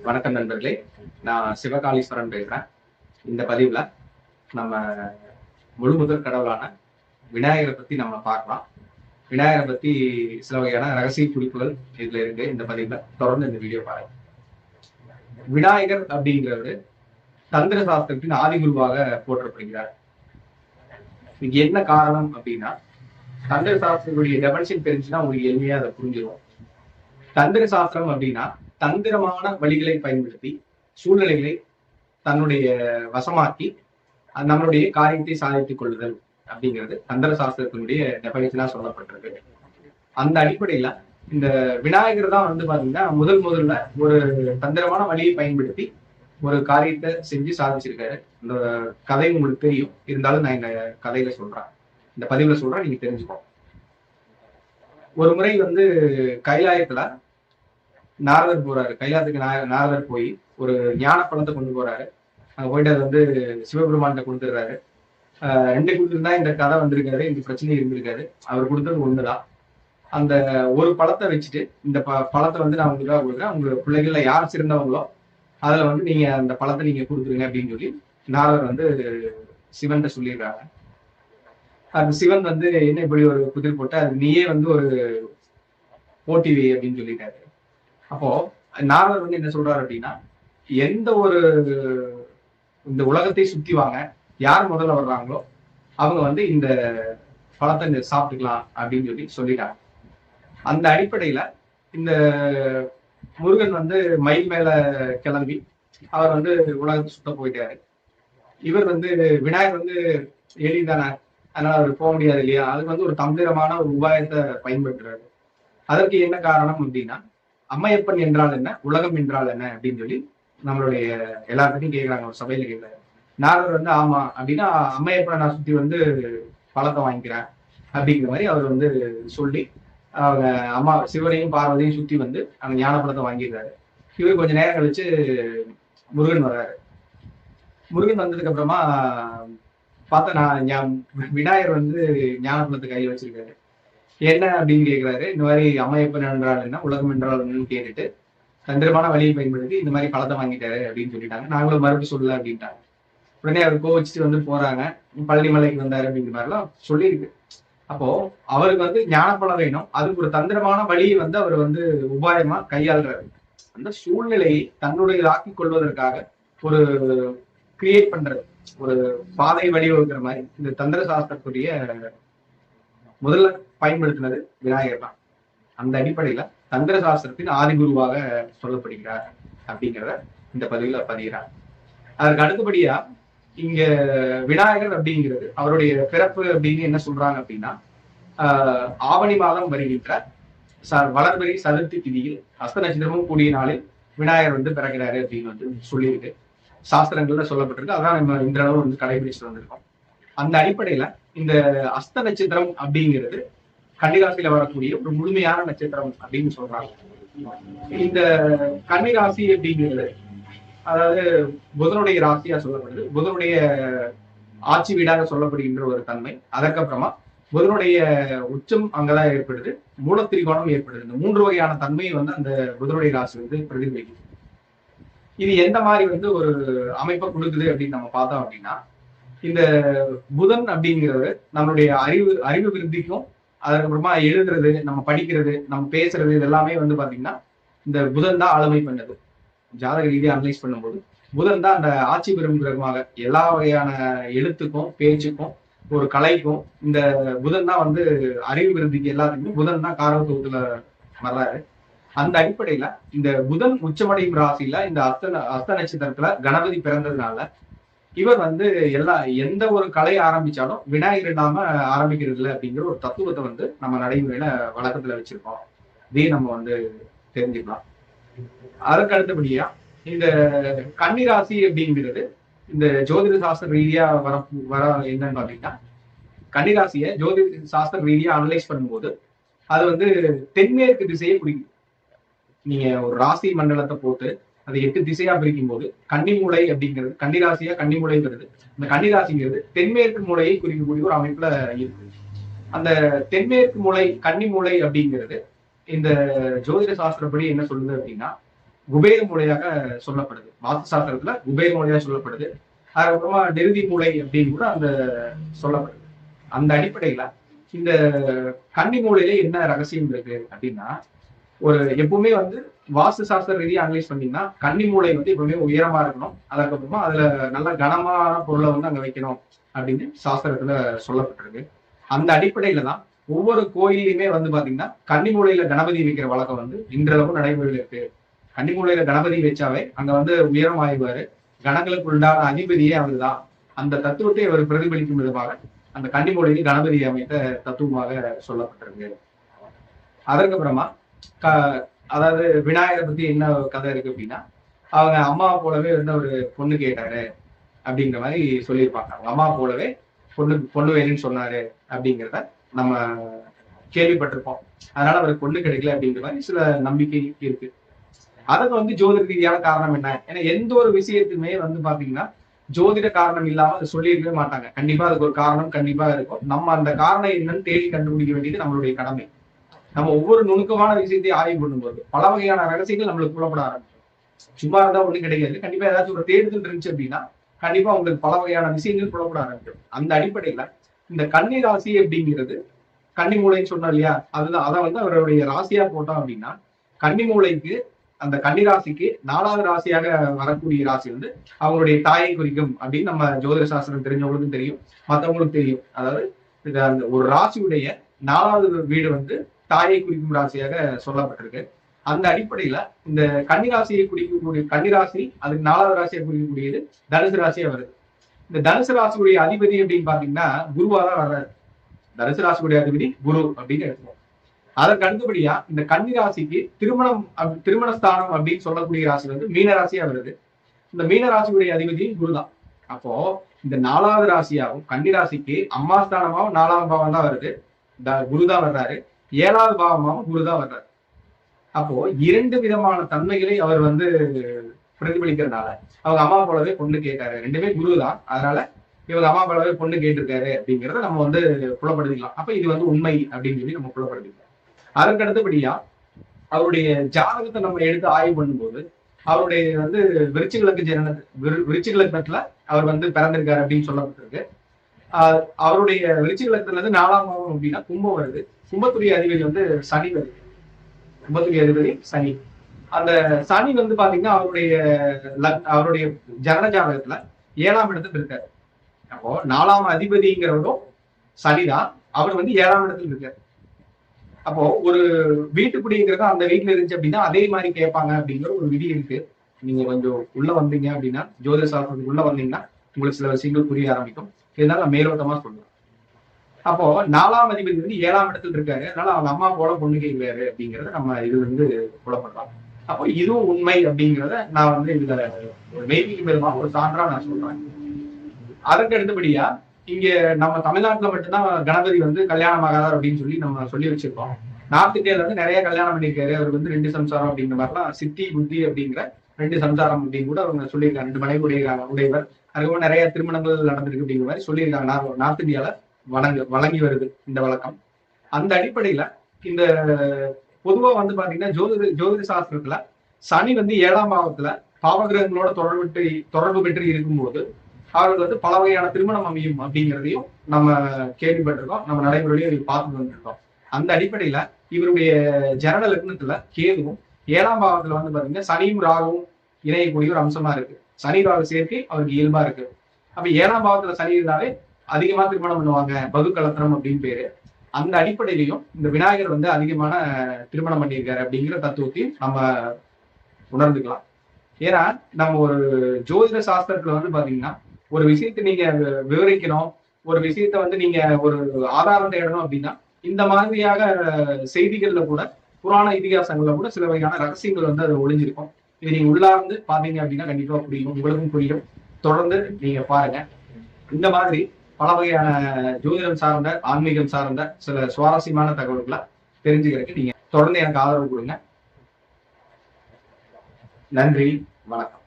வணக்கம் நண்பர்களே. நான் சிவகாளீஸ்வரன் பேசுறேன். இந்த பதிவுல நம்ம முழு முதற் கடவுளான விநாயகரை பத்தி நம்ம பார்க்கலாம். விநாயகரை பத்தி சில வகையான ரகசிய குறிப்புகள் இதுல இருக்கு. இந்த பதிவுல தொடர்ந்து இந்த வீடியோ பாருங்க. விநாயகர் அப்படிங்கிறவரு தந்திர சாஸ்திரத்தின் ஆதிகுருவாக போற்றப்படுகிறார். இதுக்கு என்ன காரணம் அப்படின்னா, தந்திர சாஸ்திரத்துடைய டெபனிஷன் தெரிஞ்சுன்னா உங்களுக்கு எளிமையா அதை புரிஞ்சிடும். தந்திர சாஸ்திரம் அப்படின்னா தந்திரமான வழிகளை பயன்படுத்தி சூழ்நிலைகளை தன்னுடைய வசமாக்கி நம்மளுடைய காரியத்தை சாதித்துக் கொள்ளுதல் அப்படிங்கிறது தந்திர சாஸ்திரத்தினுடைய டெபனிஷனா சொல்லப்பட்டிருக்கு. அந்த அடிப்படையில இந்த விநாயகர் தான் வந்து பாத்தீங்கன்னா முதல்ல ஒரு தந்திரமான வழியை பயன்படுத்தி ஒரு காரியத்தை செஞ்சு சாதிச்சிருக்காரு. இந்த கதை உங்களுக்கு தெரியும், இருந்தாலும் நான் இந்த கதையில சொல்றேன், இந்த பதிவுல சொல்றேன், நீங்க தெரிஞ்சுக்கோ. ஒரு முறை வந்து கைலாயத்துல நாரதர் போறாரு. கைலாயத்துக்கு நாரதர் போய் ஒரு ஞான பழத்தை கொண்டு போறாரு. அங்க போயிட்டு அதை வந்து சிவபெருமான்கிட்ட கொடுத்துடுறாரு. 2 கொடுத்துருந்தா இந்த கதை வந்திருக்காரு, இந்த பிரச்சனை இருந்திருக்காரு. அவர் கொடுத்தது ஒண்ணுதான். அந்த ஒரு பழத்தை வச்சுட்டு இந்த பழத்தை வந்து நான் உங்களுக்காக கொடுக்குறேன், உங்க பிள்ளைகள்ல யார் சிறந்தவங்களோ அதுல வந்து நீங்க அந்த பழத்தை நீங்க கொடுத்துருங்க அப்படின்னு சொல்லி நாரதர் வந்து சிவன்கிட்ட சொல்லியிருக்காங்க. அது சிவன் வந்து என்ன இப்படி ஒரு புதிர் போட்டு அது நீயே வந்து ஒரு போட்டி வை அப்படின்னு சொல்லிட்டாரு. அப்போ நாரதர் வந்து என்ன சொல்றாரு அப்படின்னா, எந்த ஒரு இந்த உலகத்தை சுத்தி வாங்க யார் முதல்ல வர்றாங்களோ அவங்க வந்து இந்த பழத்தை சாப்பிட்டுக்கலாம் அப்படின்னு சொல்லி சொல்லிட்டாங்க. அந்த அடிப்படையில இந்த முருகன் வந்து மயில் மேல கிளம்பி அவர் வந்து உலகத்தை சுத்த போயிட்டாரு. இவர் வந்து விநாயகர் வந்து எளிதானே, அதனால அவர் போக முடியாது இல்லையா, அதுக்கு வந்து ஒரு தந்திரமான ஒரு உபாயத்தை பயன்படுத்துறாரு. அதற்கு என்ன காரணம் அப்படின்னா, அம்மையப்பன் என்றால் என்ன, உலகம் என்றால் என்ன அப்படின்னு சொல்லி நம்மளுடைய எல்லாத்துக்கும் கேட்கிறாங்க, ஒரு சபையில கேட்கிறாங்க. நாரதர் வந்து ஆமா அப்படின்னா, அம்மையப்பனை நான் சுத்தி வந்து பழத்தை வாங்கிக்கிறேன் அப்படிங்கிற மாதிரி அவர் வந்து சொல்லி அவங்க அம்மா சிவனையும் பார்வதியும் சுத்தி வந்து அந்த ஞான பழத்தை வாங்கிடுறாரு. இவர் கொஞ்ச நேரம் கழிச்சு முருகன் வர்றாரு. முருகன் வந்ததுக்கு அப்புறமா பார்த்தா நான் விநாயகர் வந்து ஞான பழத்தை கையில் வச்சிருக்காரு. என்ன அப்படின்னு கேட்கிறாரு. இந்த மாதிரி அம்மையப்பன் என்றால் என்ன, உலகம் என்றால் என்னன்னு கேட்டுட்டு தந்திரமான வழியை பயன்படுத்தி இந்த மாதிரி பழத்தை வாங்கிட்டாரு அப்படின்னு சொல்லிட்டாங்க. நாங்களும் மறுபடியும் சொல்லல அப்படின்ட்டாங்க. உடனே அவர் கோவிச்சுட்டு வந்து போறாங்க. பழனி மலைக்கு வந்தாரு அப்படிங்கிற மாதிரி எல்லாம் சொல்லியிருக்கு. அப்போ அவருக்கு வந்து ஞானப்பழம் வேணும், அதுக்கு ஒரு தந்திரமான வழியை வந்து அவர் வந்து உபாயமா கையாளுறாரு. அந்த சூழ்நிலையை தன்னுடையதாக்கி கொள்வதற்காக ஒரு கிரியேட் பண்றது, ஒரு பாதை வழிவகுக்கிற மாதிரி இந்த தந்திர சாஸ்திரத்துடைய முதல்ல பயன்படுத்தினது விநாயகர் தான். அந்த அடிப்படையில தந்திர சாஸ்திரத்தின் ஆதிகுருவாக சொல்லப்படுகிறார் அப்படிங்கிறத இந்த பதிவுல பதிகிறார். அதற்கு அடுத்தபடியா இங்க விநாயகர் அப்படிங்கிறது அவருடைய பிறப்பு அப்படின்னு என்ன சொல்றாங்க அப்படின்னா, ஆவணி மாதம் வருகின்ற வளர்பிறை சதுர்த்தி திதியில் அஸ்த நட்சத்திரமும் கூடிய நாளில் விநாயகர் வந்து பிறக்கிறாரு அப்படின்னு வந்து சொல்லியிருக்கு, சாஸ்திரங்கள்ல சொல்லப்பட்டிருக்கு. அதான் நம்ம இந்த அளவு வந்து கடைபிடிச்சுட்டு வந்திருக்கோம். அந்த அடிப்படையில இந்த அஸ்த நட்சத்திரம் அப்படிங்கிறது கன்னிராசியில வரக்கூடிய ஒரு முழுமையான நட்சத்திரம் அப்படின்னு சொல்றாங்க. இந்த கன்னிராசி அப்படிங்கிறது அதாவது புதனுடைய ராசியா சொல்லப்படுது. புதனுடைய ஆட்சி வீடாக சொல்லப்படுகின்ற ஒரு தன்மை. அதற்கப்புறமா புதனுடைய உச்சம் அங்கதான் ஏற்படுது, மூலத்திரிகோணம் ஏற்படுது. இந்த 3 வகையான தன்மையை வந்து அந்த புதனுடைய ராசி வந்து பிரதிபலிக்குது. இது எந்த மாதிரி வந்து ஒரு அமைப்பை கொடுக்குது அப்படின்னு நம்ம பார்த்தோம் அப்படின்னா, இந்த புதன் அப்படிங்கிறது நம்மளுடைய அறிவு விருத்திக்கும், அதுக்கப்புறமா எழுதுறது, நம்ம படிக்கிறது, நம்ம பேசுறது, இது எல்லாமே வந்து பாத்தீங்கன்னா இந்த புதன் தான் ஆளுமை பண்ணது. ஜாதக ரீதியா அனலைஸ் பண்ணும்போது புதன் தான் அந்த ஆட்சி பெறும் கிரகமாக எல்லா வகையான எழுத்துக்கும் பேச்சுக்கும் ஒரு கலைக்கும் இந்த புதன் தான் வந்து அறிவு விருத்திக்கு எல்லாத்துக்குமே புதன் தான் காரகத்துவத்துல வர்றாரு. அந்த அடிப்படையில இந்த புதன் உச்சமடையும் ராசியில இந்த அஸ்த நட்சத்திரத்துல கணபதி பிறந்ததுனால இவர் வந்து எந்த ஒரு கலை ஆரம்பிச்சாலும் விநாயகர் இல்லாம ஆரம்பிக்கிறது இல்லை அப்படிங்கிற ஒரு தத்துவத்தை வந்து நம்ம நடைமுறையில வழக்கத்துல வச்சிருக்கோம். இதையும் நம்ம வந்து தெரிஞ்சுக்கலாம். அதற்கு அடுத்தபடியா இந்த கன்னிராசி அப்படிங்கிறது இந்த ஜோதிட சாஸ்திர ரீதியா வர என்னன்னு பாத்தீங்கன்னா, கன்னிராசிய ஜோதிட சாஸ்திர ரீதியா அனலைஸ் பண்ணும்போது அது வந்து தென்மேற்கு திசையை குறிக்கும். நீங்க ஒரு ராசி மண்டலத்தை போட்டு அதை 8 திசையா பிரிக்கும் போது கன்னிமூலை அப்படிங்கிறது கன்னிராசியா கன்னிமூலைங்கிறது, இந்த கன்னிராசிங்கிறது தென்மேற்கு மூலையை குறிக்கக்கூடிய ஒரு அமைப்புல இருக்கு. அந்த தென்மேற்கு மூலை கன்னிமூலை அப்படிங்கிறது இந்த ஜோதிட சாஸ்திரப்படி என்ன சொல்லுது அப்படின்னா, குபேர மூலையாக சொல்லப்படுது. வாஸ்து சாஸ்திரத்துல குபேர மூலையாக சொல்லப்படுது. அதுக்கப்புறமா நிருதி மூலை அப்படின்னு கூட அந்த சொல்லப்படுது. அந்த அடிப்படையில இந்த கன்னி மூலையில என்ன ரகசியம் இருக்கு அப்படின்னா, ஒரு எப்பவுமே வந்து வாஸ்து சாஸ்திர ரீதியா அனலைஸ் பண்ணீங்கன்னா கன்னி மூலை வந்து எப்பவுமே உயரமா இருக்கணும். அதுக்கப்புறமா அதுல நல்ல கனமான பொருளை வந்து அங்க வைக்கணும் அப்படின்னு சாஸ்திரத்துல சொல்லப்பட்டிருக்கு. அந்த அடிப்படையில தான் ஒவ்வொரு கோயிலையுமே வந்து பாத்தீங்கன்னா கன்னி மூலையில கணபதி வைக்கிற வழக்கம் வந்து இன்றளவும் நடைமுறையில் இருக்கு. கன்னி மூலையில கணபதி வச்சாவே அங்க வந்து உயரம் ஆயிடுவாரு. கணங்களுக்கு உண்டான அதிபதியே அவர்தான். அந்த தத்துவத்தை அவர் பிரதிபலிக்கும் விதமாக அந்த கன்னி மூலையில் கணபதி அமைத்த தத்துவமாக சொல்லப்பட்டிருக்கு. அதற்கப்புறமா அதாவது விநாயகரை பத்தி என்ன கதை இருக்கு அப்படின்னா, அவங்க அம்மா போலவே வந்து ஒரு பொண்ணு கேட்டாரு அப்படிங்கிற மாதிரி சொல்லியிருப்பாங்க. அவங்க அம்மா போலவே பொண்ணு வேணும்னு சொன்னாரு அப்படிங்கிறத நம்ம கேள்விப்பட்டிருப்போம். அதனால அவருக்கு பொண்ணு கிடைக்கல அப்படிங்கிற மாதிரி சில நம்பிக்கை இருக்கு. அதுக்கு வந்து ஜோதிட ரீதியான காரணம் என்ன? ஏன்னா எந்த ஒரு விஷயத்துமே வந்து பாத்தீங்கன்னா ஜோதிட காரணம் இல்லாம அதை சொல்லியிருக்கவே மாட்டாங்க. கண்டிப்பா அதுக்கு ஒரு காரணம் கண்டிப்பா இருக்கும். நம்ம அந்த காரணம் என்னன்னு தேடி கண்டுபிடிக்க வேண்டியது நம்மளுடைய கடமை. நம்ம ஒவ்வொரு நுணுக்கமான விஷயத்தையும் ஆய்வு பண்ணும்போது பல வகையான ரகசியங்கள் நம்மளுக்கு புலப்பட ஆரம்பிக்கும். சும்மா இருந்தா ஒண்ணு கிடைக்காது. கண்டிப்பா ஏதாச்சும் ஒரு தேடுதல் இருந்துச்சு அப்படின்னா கண்டிப்பா உங்களுக்கு பல வகையான விஷயங்கள் புலப்பட ஆரம்பிக்கும். அந்த அடிப்படையில இந்த கன்னி ராசி அப்படிங்கிறது கன்னி மூலைன்னு சொன்னோம் இல்லையா, அதுதான் அதை வந்து அவருடைய ராசியா போட்டோம் அப்படின்னா கன்னி மூலைக்கு அந்த கன்னி ராசிக்கு 4வது ராசியாக வரக்கூடிய ராசி வந்து அவங்களுடைய தாயை குறிக்கும் அப்படின்னு நம்ம ஜோதிட சாஸ்திரம் தெரிஞ்சவங்களுக்கும் தெரியும், மற்றவங்களுக்கும் தெரியும். அதாவது அந்த ஒரு ராசியுடைய 4வது வீடு வந்து தாயை குறிக்கும் ராசியாக சொல்லப்பட்டிருக்கு. அந்த அடிப்படையில இந்த கன்னிராசியை குறிக்கக்கூடிய கன்னிராசி அதுக்கு 4வது ராசியை குறிக்கக்கூடியது தனுசு ராசியா வருது. இந்த தனுசு ராசியுடைய அதிபதி அப்படின்னு பாத்தீங்கன்னா குருவா தான் வர்றாரு. தனுசு ராசியுடைய அதிபதி குரு அப்படின்னு எடுத்துக்கோம். அதற்கு அடுத்தபடியா இந்த கன்னி ராசிக்கு திருமண ஸ்தானம் அப்படின்னு சொல்லக்கூடிய ராசி வந்து மீன ராசியா வருது. இந்த மீன ராசியுடைய அதிபதி குரு தான். அப்போ இந்த 4வது ராசியாகவும் கன்னி ராசிக்கு அம்மா ஸ்தானமாவும் 4ஆம் பாவம் தான் வருது. குரு தான் வர்றாரு. 7வது பாவமாகவும் குரு தான் வர்றாரு. அப்போ 2 விதமான தன்மைகளை அவர் வந்து பிரதிபலிக்கிறதுனால அவங்க அம்மா போலவே பொண்ணு கேட்டாரு. 2மே குரு தான். அதனால இவங்க அம்மா போலவே பொண்ணு கேட்டிருக்காரு அப்படிங்கிறத நம்ம வந்து புலப்படுத்திக்கலாம். அப்ப இது வந்து உண்மை அப்படின்னு சொல்லி நம்ம புலப்படுத்திக்கலாம். அதற்கு அடுத்தபடியா அவருடைய ஜாதகத்தை நம்ம எடுத்து ஆய்வு பண்ணும்போது அவருடைய வந்து விருச்சிக லக்னத்துல அவர் வந்து பிறந்திருக்காரு அப்படின்னு சொல்லப்பட்டிருக்கு. அவருடைய விருச்சிக லக்னத்துல இருந்து 4ஆம் பாவம் அப்படின்னா கும்பம் வருது. கும்பத்துடைய அதிபதி வந்து சனி வருது. கும்பத்துடைய அதிபதி சனி. அந்த சனி வந்து பாத்தீங்கன்னா அவருடைய ஜனன ஜாதகத்துல 7ஆம் இடத்துல இருக்காரு. அப்போ 4ஆம் அதிபதிங்கிறவரும் சனிதான். அவர் வந்து 7ஆம் இடத்துல இருக்காரு. அப்போ ஒரு வீட்டுக்குடிங்கிறது அந்த வீட்டுல இருந்துச்சு அப்படின்னா அதே மாதிரி கேட்பாங்க அப்படிங்கிற ஒரு விதி இருக்கு. நீங்க கொஞ்சம் உள்ள வந்தீங்க அப்படின்னா ஜோதிட சாஸ்திரத்துக்கு உள்ள வந்தீங்கன்னா உங்களுக்கு சில விஷயங்கள் புரிய ஆரம்பிக்கும். இதனால நான் மேலோட்டமா சொல்றேன். அப்போ 4ஆம் அதிபதி வந்து 7ஆம் இடத்துல இருக்காரு. அதனால அவங்க அம்மா போல பொண்ணு கேட்கிறாரு அப்படிங்கறத நம்ம இது வந்து புலப்படுறோம். அப்போ இதுவும் உண்மை அப்படிங்கிறத நான் வந்து இதுல ஒரு மெய்ப்பிக்கு பெருமா ஒரு சான்றா நான் சொல்றேன். அதற்கு அடுத்தபடியா இங்க நம்ம தமிழ்நாட்டுல மட்டும்தான் கணபதி வந்து கல்யாணம் ஆகாதார் அப்படின்னு சொல்லி நம்ம சொல்லி வச்சிருக்கோம். நார்த் இந்தியால வந்து நிறைய கல்யாணம் பண்ணியிருக்காரு. அவர் வந்து 2 சம்சாரம் அப்படிங்கிற மாதிரிலாம் சித்தி புத்தி அப்படிங்கிற 2 சம்சாரம் அப்படின்னு கூட அவங்க சொல்லியிருக்காங்க. 2 மனைவி உடையவர். அதுக்கப்புறம் நிறைய திருமணங்கள் நடந்திருக்கு அப்படிங்கிற மாதிரி சொல்லியிருக்காங்க. நார்த் இந்தியால வழங்கி வருது இந்த வழக்கம். அந்த அடிப்படையில இந்த பொதுவா வந்து பாத்தீங்கன்னா ஜோதிட சாஸ்திரத்துல சனி வந்து 7ஆம் பாவத்துல பாவகிரகங்களோட தொடர்பு பெற்று இருக்கும்போது அவர்கள் வந்து பல வகையான திருமணம் அமையும் அப்படிங்கிறதையும் நம்ம கேள்விப்பட்டிருக்கோம். நம்ம நடைமுறையிலையும் பார்த்துட்டு வந்திருக்கோம். அந்த அடிப்படையில இவருடைய ஜனன லக்னத்துல கேதுவும் 7ஆம் பாவத்துல வந்து பாத்தீங்கன்னா சனியும் ராகுவும் இணையக்கூடிய ஒரு அம்சமா இருக்கு. சனி ராகு சேர்க்கை அவருக்கு இயல்பா இருக்கு. அப்ப 7ஆம் பாவத்துல சனி இருந்தாலே அதிகமா திருமணம் பண்ணுவாங்க, பகுக்கலத்திரம் அப்படின்னு பேரு. அந்த அடிப்படையிலையும் இந்த விநாயகர் வந்து அதிகமான திருமணம் பண்ணியிருக்காரு அப்படிங்கிற தத்துவத்தையும் நம்ம உணர்ந்துக்கலாம். ஏன்னா நம்ம ஒரு ஜோதிட சாஸ்திரத்துல வந்து பாத்தீங்கன்னா ஒரு விஷயத்தை நீங்க விவரிக்கணும், ஒரு விஷயத்த வந்து நீங்க ஒரு ஆதாரம் தேடணும் அப்படின்னா இந்த மாதிரியாக செய்திகள்ல கூட புராண இதிகாசங்கள்ல கூட சில வகையான ரகசியங்கள் வந்து அது ஒளிஞ்சிருக்கும். இது நீங்க உள்ளார்ந்து பாத்தீங்க அப்படின்னா கண்டிப்பா புரியும், உங்களுக்கும் புரியும். தொடர்ந்து நீங்க பாருங்க. இந்த மாதிரி பல வகையான ஜோதிடம் சார்ந்த ஆன்மீகம் சார்ந்த சில சுவாரஸ்யமான தகவல்களை தெரிஞ்சுக்கிறதுக்கு நீங்க தொடர்ந்து எனக்கு ஆதரவு கொடுங்க. நன்றி, வணக்கம்.